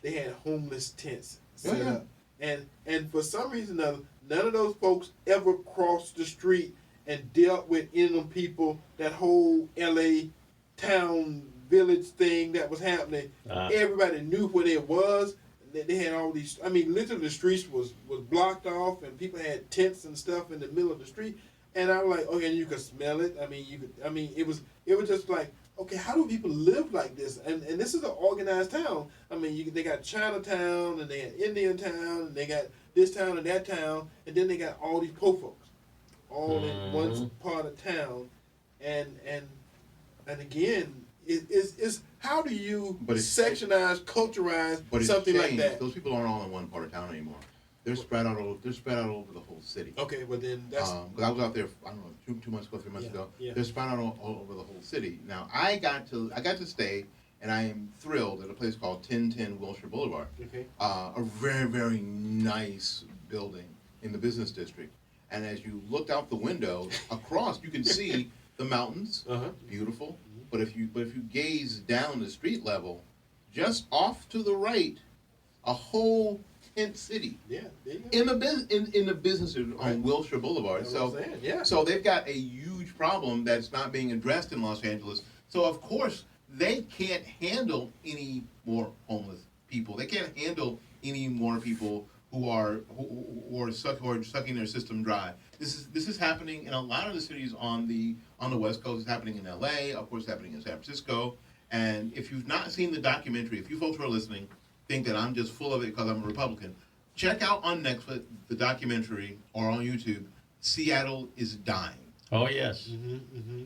they had homeless tents set up. And for some reason or other, none of those folks ever crossed the street and dealt with them people, that whole LA town village thing that was happening. Everybody knew what it was. They had all these, literally the streets was blocked off, and people had tents and stuff in the middle of the street. And I was like, okay, and you could smell it. It was just like, okay, how do people live like this? And this is an organized town. They got Chinatown, and they had Indian town, and they got this town and that town, and then they got all these poor folks, all in one part of town. And again, it's how do you sectionize, culturize something like that? Those people aren't all in one part of town anymore. They're spread out over the whole city. Okay, well then that's. Because I was out there, I don't know, 2 months ago, 3 months ago. Yeah. They're spread out all over the whole city. Now I got to stay, and I am thrilled at a place called 1010 Wilshire Boulevard. Okay. A very, very nice building in the business district. And as you looked out the window across, you can see the mountains. Beautiful. But if you gaze down the street level, just off to the right, a whole tent city. Yeah, there you go. In the business on Wilshire Boulevard. That's what I'm saying, yeah. So they've got a huge problem that's not being addressed in Los Angeles. So of course they can't handle any more homeless people. They can't handle any more people who are sucking their system dry. This is happening in a lot of the cities on the West Coast. It's happening in LA, of course, it's happening in San Francisco. And if you've not seen the documentary, if you folks who are listening think that I'm just full of it because I'm a Republican, check out on Netflix the documentary, or on YouTube, Seattle is Dying. Oh yes.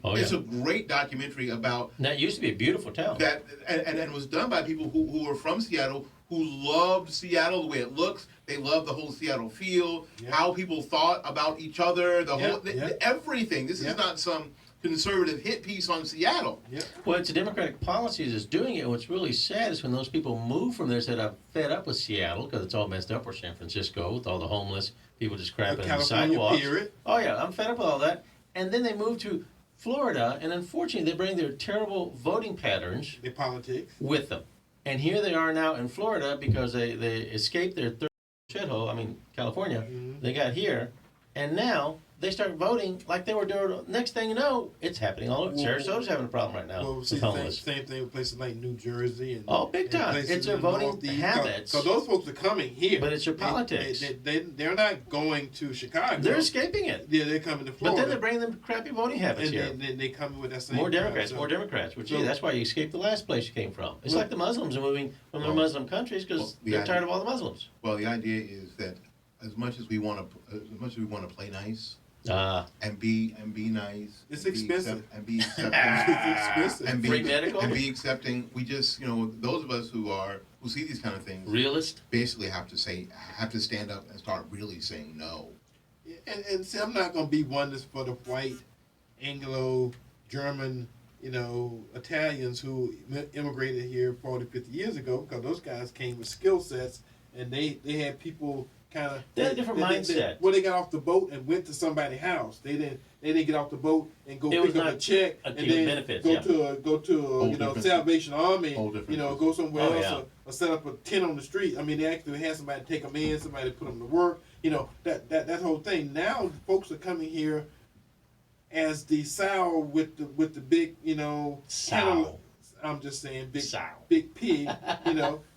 Oh yeah. It's a great documentary about that. Used to be a beautiful town. That and it was done by people who were from Seattle, who loved Seattle the way it looks. They loved the whole Seattle feel, how people thought about each other, everything. This is not some conservative hit piece on Seattle. Well, it's a Democratic policies that's doing it. What's really sad is when those people move from there, said, I'm fed up with Seattle because it's all messed up, or San Francisco with all the homeless people just crapping in the sidewalks. Oh yeah, I'm fed up with all that. And then they move to Florida, and unfortunately they bring their terrible voting patterns, the politics, with them. And here they are now in Florida because they escaped their third shithole, California. They got here, and now they start voting like they were doing. Next thing you know, it's happening all over. Well, Sarasota's having a problem right now. Well, see, with homeless. same thing with places like New Jersey and Big and time. places It's their in the voting Northeast. habits. Because those folks are coming here. But it's your politics. They're not going to Chicago. They're escaping it. Yeah, they're coming to But Florida. then they're bringing them crappy voting habits and here. then they come with that same More crowd, Democrats, so- more Democrats. Which, so- that's why you escaped the last place you came from. It's Well- like the Muslims are moving from their Well- Muslim countries because well, the they're idea- tired of all the Muslims. Well, the idea is that as much as we want to play nice and be nice, It's and be expensive. and be accepting, It's expensive. and be Free medical? and be accepting. We just, those of us who see these kind of things Realist. basically have to stand up and start really saying no. And see, I'm not going to be one that's for the white, Anglo, German, Italians who immigrated here 40, 50 years ago, because those guys came with skill sets, and they had people kind of. They had a different mindset. They got off the boat and went to somebody's house. They didn't get off the boat and go It was pick up not a check a and deal then benefits, go yeah. to Whole different- Salvation Army, whole different go somewhere Oh, else yeah. or set up a tent on the street. I mean, they actually had somebody take them in, somebody put them to work. That whole thing. Now folks are coming here as the sow with the big, Sow. I'm just saying big Sow. big pig,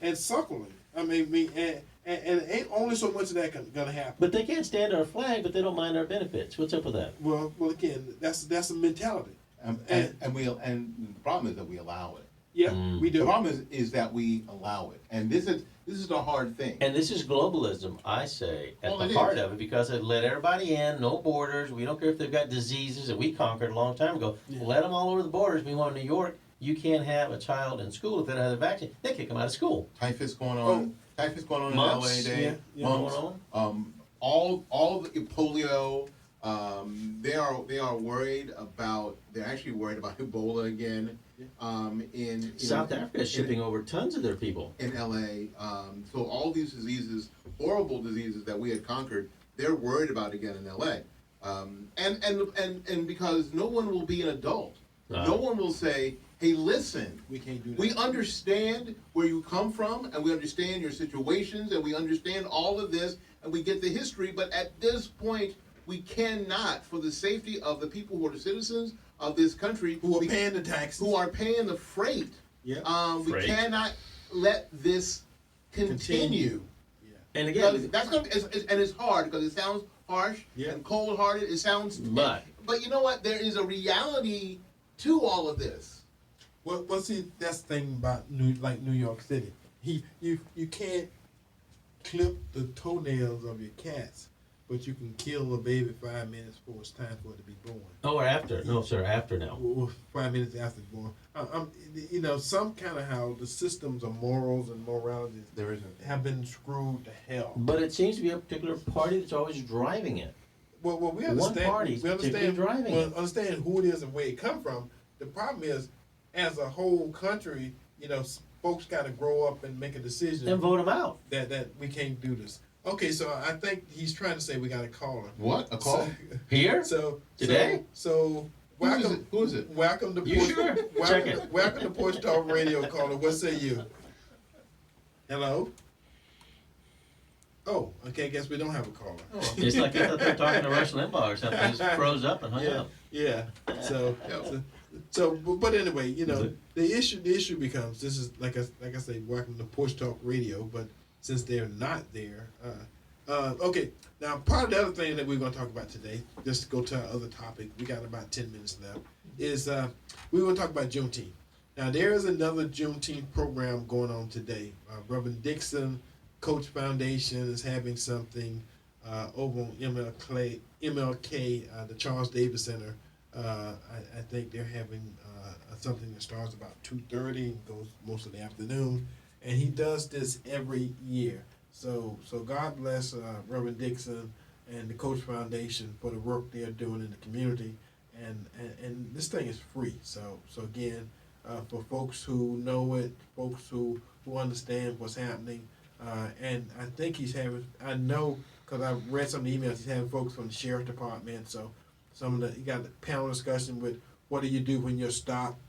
and suckling. I mean, and it ain't only so much of that gonna happen. But they can't stand our flag, but they don't mind our benefits. What's up with that? Well, again, that's a mentality. And the problem is that we allow it. Yeah, we The do. problem is that we allow it, and this is the hard thing. And this is globalism, I say, at Well, the it heart is. of it, because it let everybody in, no borders. We don't care if they've got diseases that we conquered a long time ago. Yeah. Let them all over the borders. Meanwhile, in New York, you can't have a child in school if they don't have the vaccine. They kick them out of school. Typhus going on. Typhus going on Mumps. in LA Day. Yeah, Mumps. going on. All the polio. They are worried about. They're actually worried about Ebola again. In South Africa is shipping over tons of their people. in LA. So all these diseases, horrible diseases that we had conquered, they're worried about again in LA. And because no one will be an adult. No one will say, hey, listen, We can't do that. we understand where you come from, and we understand your situations, and we understand all of this, and we get the history, but at this point, we cannot, for the safety of the people who are the citizens of this country, who are paying the taxes? who are paying the freight, Yeah. we Freight. cannot let this continue. And Because again, that's gonna, and it's hard because it sounds harsh Yeah. and cold-hearted. It sounds, But- you know what? There is a reality to all of this. Well, see, that's the thing about New York City. You can't clip the toenails of your cats, but you can kill a baby 5 minutes before it's time for it to be born. or after. No, sir, after now. Or 5 minutes after it's born. Some kind of how the systems of morals and moralities There isn't. have been screwed to hell. But it seems to be a particular party that's always driving it. Well, we One understand. party's we understand. particularly driving it. Understand who it is and where it come from. The problem is, as a whole country, folks got to grow up and make a decision And vote them out. that we can't do this. Okay, so I think he's trying to say we got a caller. What? A call? Here? So Today? So Who is welcome. it? Who is it? Welcome to You Porch. sure? Welcome, Check it. welcome to Porch Talk Radio caller. What say you? Hello. Oh, okay. I guess we don't have a caller. It's like I thought they were talking to Rush Limbaugh or something. They just froze up and hung up. Yeah. But anyway, the issue becomes, this is like I say, welcome to Porch Talk Radio. But since they're not there, okay. Now, part of the other thing that we're going to talk about today, just to go to our other topic, we got about 10 minutes left, is we're going to talk about Juneteenth. Now, there is another Juneteenth program going on today. Reverend Dixon Coach Foundation is having something over on MLK, the Charles Davis Center. I think they're having something that starts about 2:30 and goes most of the afternoon, and he does this every year. So God bless Reverend Dixon and the Coach Foundation for the work they're doing in the community, and this thing is free. So again, for folks who know it, folks who understand what's happening, and I think he's having. I know because I read some of the emails. He's having folks from the sheriff department. So he got a panel discussion with what do you do when you're stopped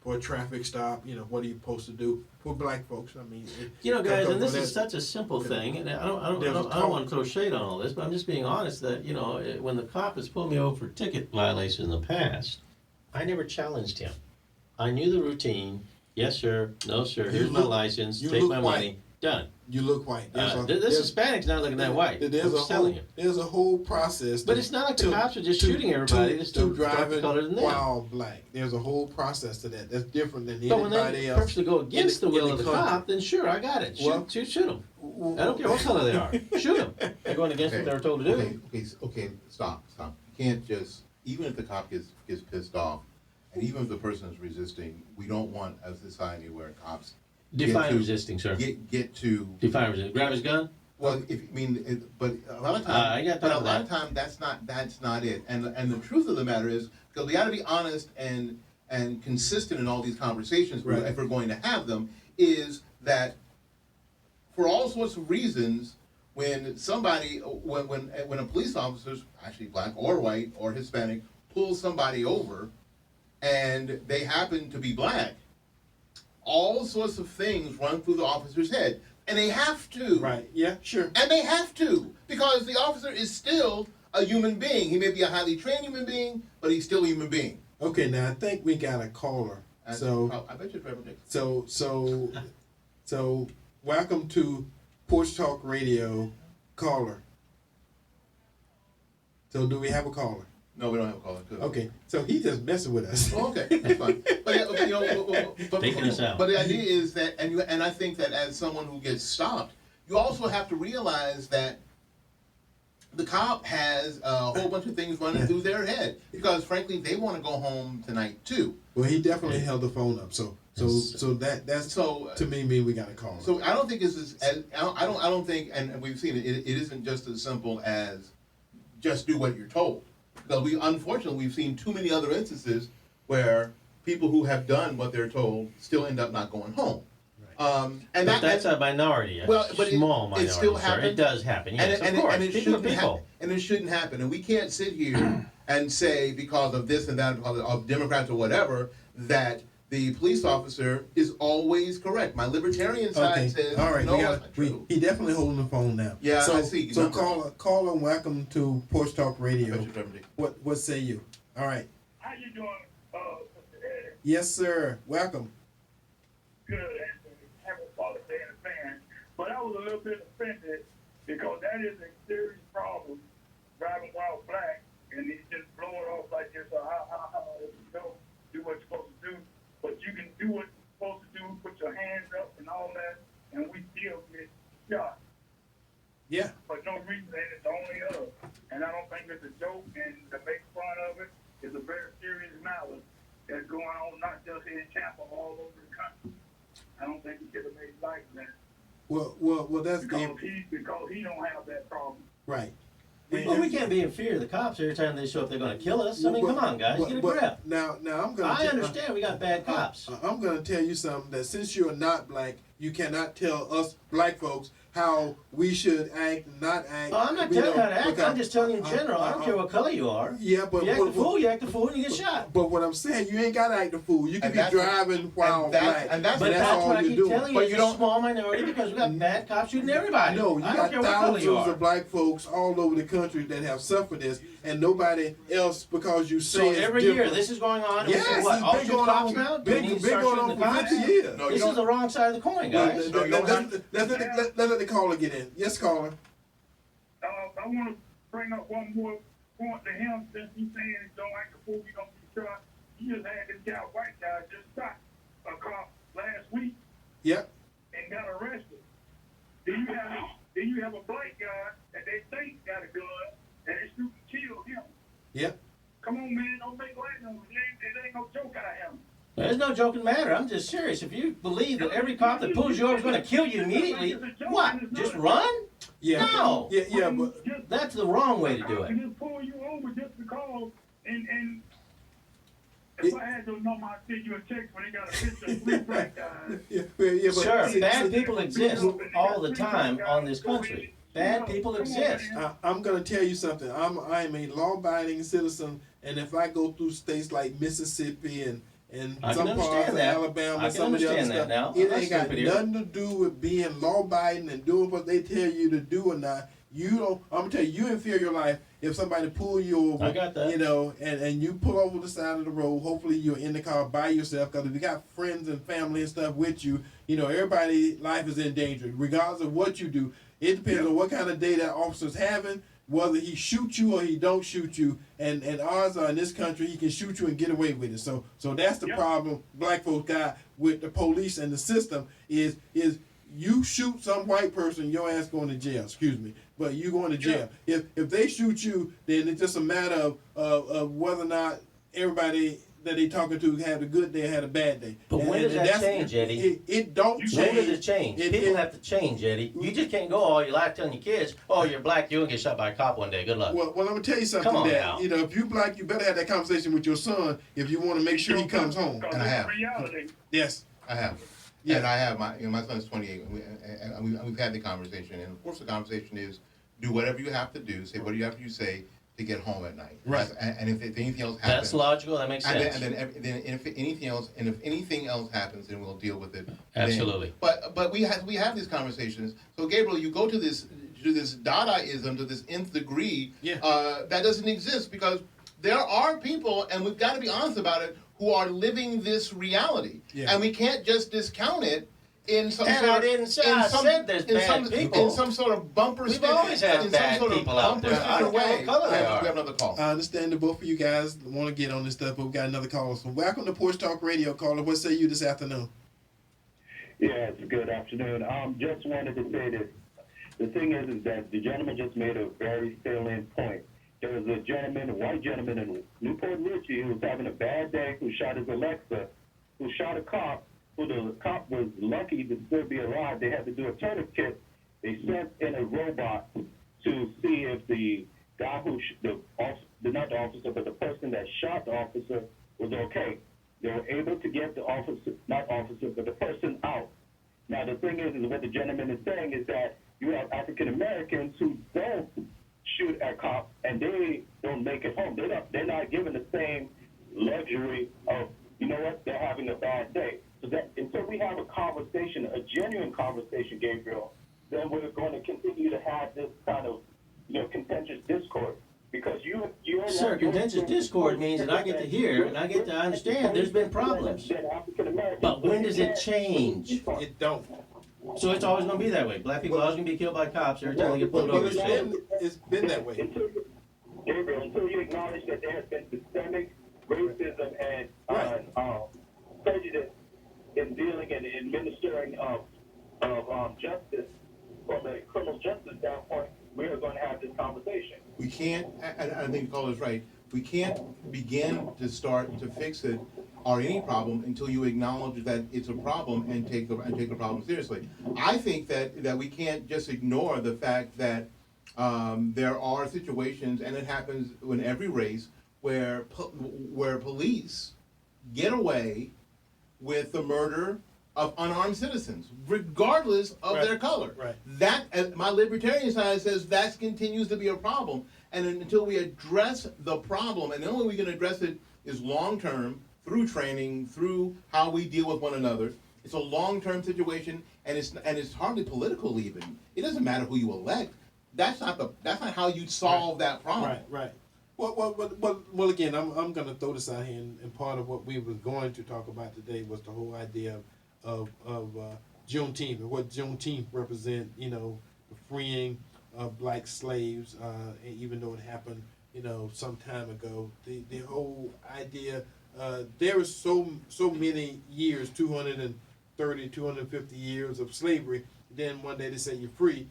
for a traffic stop. You know, what are you supposed to do for black folks? I mean, You know, guys, and this that- is such a simple thing, and I There's a don't want to throw shade on all this, but I'm just being honest that, you know, when the cop has pulled me over for ticket violation in the past, I never challenged him. I knew the routine. Yes, sir. No, sir. Here's my license. you Take look my white. money. Done. You look white. This Hispanic's not looking that white. I'm just telling you. There's a whole process. But it's not like the cops are just shooting everybody. It's to still darker driving color than them. while black. There's a whole process to that. That's different than But when anybody they else. purposely go against the will of the country. cop, then sure, I got it. Well- Shoot them. I don't care what color they are. Shoot them. They're going against what they were told to do. Okay, stop. You can't just, even if the cop gets pissed off, and even if the person is resisting, we don't want a society where cops Define to- resisting, sir. get to, Define resisting. Grab his gun? well, but a lot of I times, got but a time for lot of that. time, that's not it. And the truth of the matter is, because we gotta be honest and consistent in all these conversations, Right. if we're going to have them, is that for all sorts of reasons, when somebody, when a police officer, actually black or white or Hispanic, pulls somebody over and they happen to be black, all sorts of things run through the officer's head. And they have to. Right. Yeah. Sure. And they have to, because the officer is still a human being. He may be a highly trained human being, but he's still a human being. Okay. Now I think we got a caller. So I bet you Trevor Dix. so welcome to Porch Talk Radio, caller. So do we have a caller? No, we don't have a caller. Good. Okay. So he just messing with us. Oh, okay, that's fine. But yeah, okay, Taking us out. But the idea is that, and I think that as someone who gets stopped, you also have to realize that the cop has a whole bunch of things running through their head, because frankly, they want to go home tonight too. Well, he definitely held the phone up. So that's So to me mean we got a caller. So I don't think it's as I don't think, and we've seen it. It isn't just as simple as just do what you're told. Because we've seen too many other instances where people who have done what they're told still end up not going home. And But that's a minority, a small minority, it still sir. happens. It does happen, yes, of course. People are people. And it shouldn't happen. And we can't sit here and say, because of this and that, because of Democrats or whatever, that the police officer is always correct. My libertarian side says, all right, no, that's not true. he definitely holding the phone now. Yeah, so, I see. So caller, welcome to Porch Talk Radio. Bet you Trevor Dix. What say you? All right. How you doing, Mr. Ed? Yes, sir. Welcome. Good, and haven't followed being a fan. But I was a little bit offended because that is a serious problem, driving while black, and he's just blowing off like this, you don't do what you're supposed to do. But you can do what you're supposed to do, put your hands up and all that, and we still get shot. Yeah. For no reason, and it's only us. And I don't think it's a joke, and to make fun of it is a very serious matter that's going on, not just in Tampa, all over the country. I don't think he should have made light of that. Well, that's Because he don't have that problem. right. Well, we can't be in fear of the cops every time they show up. They're going to kill us. I mean, come on, guys, get a grip. Now I'm gonna. I understand we got bad cops. I'm gonna tell you something that since you're not black, you cannot tell us black folks how we should act and not act. Oh, I'm not telling you how to act. I'm just telling you in general. I don't care what color you are. Yeah, but you act the fool, you act the fool, and you get shot. But what I'm saying, you ain't gotta act the fool. You can And be that's- driving while black. and that's But that's all what I you're keep doing. telling you. But It's you a don't- small minority because we got bad cops shooting everybody. No, you I don't got care what color you thousands are. of black folks all over the country that have suffered this, and nobody else because you say So it's every different. year this is going on. Yes, and what? it's all been shoot going cops on. now? Do we need to start going shooting on the for cops? 50 years. No, This is the wrong side of the coin, guys. No, you don't have to. Let's let the caller get in. Yes, caller. I want to bring up one more point to him, since he's saying don't act the fool, you don't be shot. He just had this guy, white guy, just shot a cop last week Yep. and got arrested. Then you have a black guy that they think got a gun and they shoot and kill him. Yep. Come on, man, don't make light of it. It ain't no joke out him. There's no joking matter. I'm just serious. If you believe that every cop that pulls you over is going to kill you immediately, what? Just run? Yeah. No. Yeah, but That's the wrong way to do I it. can just pull you over just because, and if I had your number, I'd send you a text when they got a picture of three black guys. yeah, but Sure, bad people exist all the time on this country. Bad people exist. I'm gonna tell you something. I'm a law-abiding citizen, and if I go through states like Mississippi and I can some parts understand of that. Alabama, I can some of the other understand that stuff. now. It I'm not ain't got stupid here. nothing to do with being law-abiding and doing what they tell you to do or not. You don't. I'm gonna tell you, you inferior your life if somebody pull you over. I got that. You know, and you pull over the side of the road. Hopefully, you're in the car by yourself. Because if you got friends and family and stuff with you, you know, everybody's life is in danger, regardless of what you do. It depends on what kind of day that officer's having, whether he shoots you or he don't shoot you. And odds are in this country he can shoot you and get away with it. So that's the problem black folks got with the police and the system is you shoot some white person, your ass going to jail. Excuse me, but you going to jail. If they shoot you, then it's just a matter of whether or not everybody that they talking to had a good day or had a bad day. But when does that change, Eddie? It don't change. When does it change? People have to change, Eddie. You just can't go all your life telling your kids, "Oh, you're black, you'll get shot by a cop one day. Good luck." Well, I'm gonna tell you something. Come on that now. you know, if you black, you better have that conversation with your son if you want to make sure he comes home. And I have. Reality. Yes. I have. Yeah. And I have my son's 28, and we've had the conversation. And of course, the conversation is do whatever you have to do, say whatever you say to get home at night. Right. And if anything else happens, That's logical. That makes sense. And then if anything else happens, then we'll deal with it. Absolutely. Then. But we have these conversations. So Gabriel, you go to this Dadaism to this nth degree. Yeah. That doesn't exist because there are people, and we've got to be honest about it, who are living this reality, and we can't just discount it in some And sort I of, didn't say in I some, said there's in bad some, people. in some sort of bumper We've sticker, always had in bad some sort people of out bumper there. I sticker don't care way. what color they We are. have another call. I understand that both of you guys want to get on this stuff, but we got another call. So welcome to Porch Talk Radio, caller. What say you this afternoon? Yes, good afternoon. Just wanted to say this. The thing is that the gentleman just made a very salient point. There was a gentleman, a white gentleman in Newport Richie who was having a bad day, who shot his Alexa, who shot a cop, who the cop was lucky to still be alive. They had to do a tourniquet. They sent in a robot to see if the guy who, not the officer, but the person that shot the officer was okay. They were able to get the but the person out. Now, the thing is what the gentleman is saying is that you have African Americans who don't shoot at cops and they don't make it home. They're not given the same luxury of, you know what, they're having a bad day. So that until we have a conversation, a genuine conversation, Gabriel, then we're going to continue to have this kind of, contentious discourse. Because Sir, contentious discord means that I get to hear and I get to understand there's been problems. But when does it change? It don't. So it's always going to be that way. Black people are always going to be killed by cops every time they get pulled over. It's been that way. Gabriel, until you acknowledge that there has been systemic racism and prejudice in dealing and administering of justice from a criminal justice standpoint, we are going to have this conversation. We can't, I think the caller's right, we can't begin to start to fix it or any problem until you acknowledge that it's a problem and take the problem seriously. I think that we can't just ignore the fact that there are situations, and it happens in every race, where police get away with the murder of unarmed citizens, regardless of their color. Right. That, my libertarian side says that continues to be a problem. And until we address the problem, and the only way we can address it is long-term, through training, through how we deal with one another. It's a long-term situation, and it's hardly political even. It doesn't matter who you elect. That's not how you solve that problem. Right. Well. Again, I'm going to throw this out here, and part of what we were going to talk about today was the whole idea of Juneteenth and what Juneteenth represent. The freeing of black slaves, even though it happened, some time ago. The whole idea. There was so many years, 230, 250 years of slavery. Then one day they say you're free,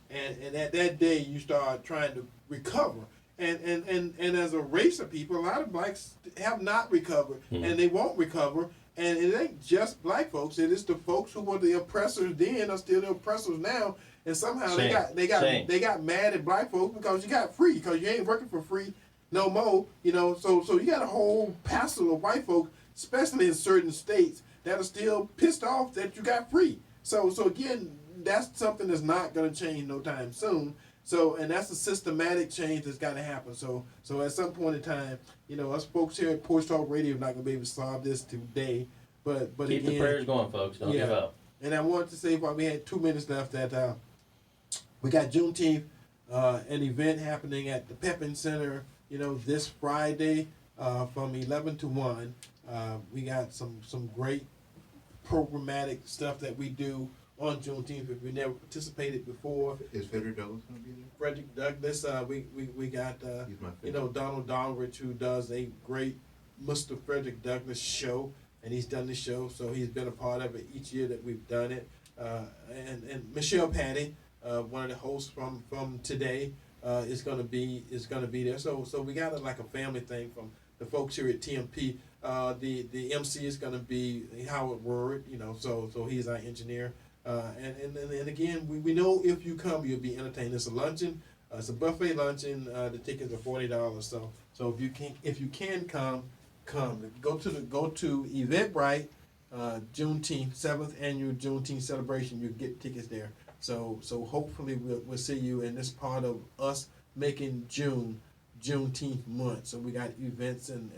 and at that day you start trying to recover. And as a race of people, a lot of blacks have not recovered, and they won't recover. And it ain't just black folks; it is the folks who were the oppressors then are still the oppressors now. And somehow they got mad at black folks because you got free, because you ain't working for free no more. So you got a whole passel of white folks, especially in certain states, that are still pissed off that you got free. So again, that's something that's not going to change no time soon. So, and that's a systematic change that's got to happen. So at some point in time, you know, us folks here at Porch Talk Radio are not going to be able to solve this today. But Keep again, the prayers going, folks. Don't give up. And I wanted to say, while we had 2 minutes left, that we got Juneteenth, an event happening at the Pepin Center, you know, this Friday from 11 to 1. We got some great programmatic stuff that we do on Juneteenth. If we never participated before, Is Frederick Douglass gonna be there? Frederick Douglass, we got He's my favorite. you know, Donald Dalrich, who does a great Mr. Frederick Douglass show, and he's done the show, so he's been a part of it each year that we've done it. And Michelle Patty, one of the hosts from today, is gonna be there. So we got like a family thing from the folks here at TMP. The MC is gonna be Howard Word, you know, so he's our engineer. And again, we know if you come, you'll be entertained. It's a luncheon. It's a buffet luncheon. The tickets are $40. So if you can come. Go to Eventbrite, Juneteenth, 7th annual Juneteenth celebration. You get tickets there. So hopefully we'll see you. And this part of us making Juneteenth month. So we got events and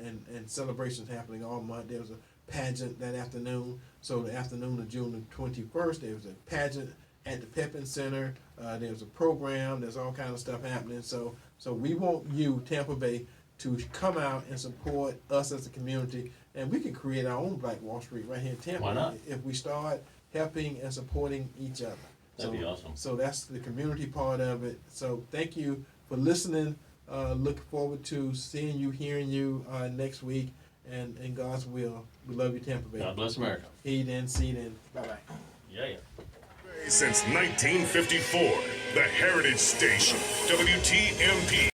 celebrations happening all month. There was a pageant that afternoon. So the afternoon of June the 21st, there was a pageant at the Pepin Center. There's a program. There's all kind of stuff happening. So we want you, Tampa Bay, to come out and support us as a community, and we can create our own Black Wall Street right here in Tampa. Why not? If we start helping and supporting each other. That'd be awesome. So that's the community part of it. So thank you for listening. Looking forward to seeing you, hearing you next week, and in God's will. We love you, Tampa Bay. God bless America. Heed in, seed in. Bye-bye. Yeah. Since 1954, the Heritage Station, WTMP.